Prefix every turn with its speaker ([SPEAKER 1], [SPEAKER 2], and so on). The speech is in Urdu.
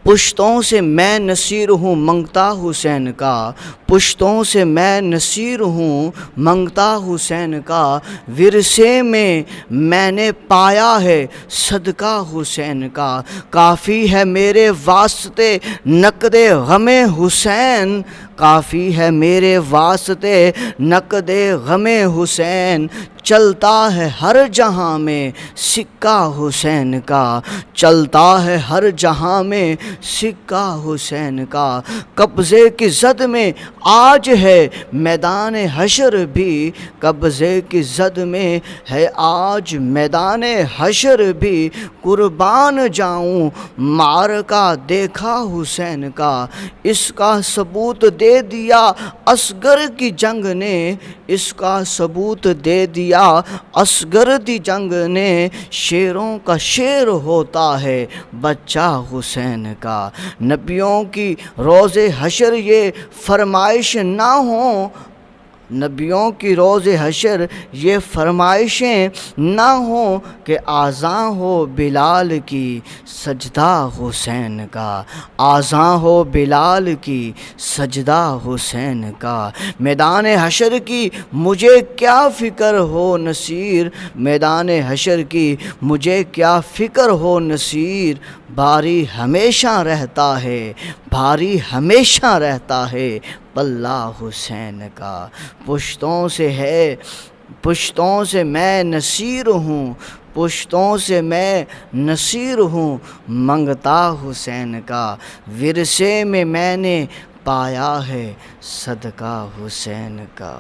[SPEAKER 1] پشتوں سے میں نصیر ہوں منگتا حسین کا، پشتوں سے میں نصیر ہوں منگتا حسین کا، ورثے میں نے پایا ہے صدقہ حسین کا، کافی ہے میرے واسطے نقد غم حسین، کافی ہے میرے واسطے نقد غم حسین، چلتا ہے ہر جہاں میں سکہ حسین کا، چلتا ہے ہر جہاں میں سکہ حسین کا، قبضے کی زد میں آج ہے میدان حشر بھی، قبضے کی زد میں ہے آج میدان حشر بھی، قربان جاؤں معرکہ دیکھا حسین کا، اس کا ثبوت دے دیا اصغر کی جنگ نے، اس کا ثبوت دے دیا اصغر کی جنگ نے، شیروں کا شیر ہوتا ہے بچہ حسین کا، نبیوں کی روز حشر یہ فرمائش نہ ہوں، نبیوں کی روز حشر یہ فرمائشیں نہ ہوں کہ آذاں ہو بلال کی سجدہ حسین کا، آذاں ہو بلال کی سجدہ حسین کا، میدان حشر کی مجھے کیا فکر ہو نصیر، میدان حشر کی مجھے کیا فکر ہو نصیر، بھاری ہمیشہ رہتا ہے، بھاری ہمیشہ رہتا ہے پلہ حسین کا، پشتوں سے ہے، پشتوں سے میں نصیر ہوں، پشتوں سے میں نصیر ہوں منگتا حسین کا، ورثے میں نے پایا ہے صدقہ حسین کا۔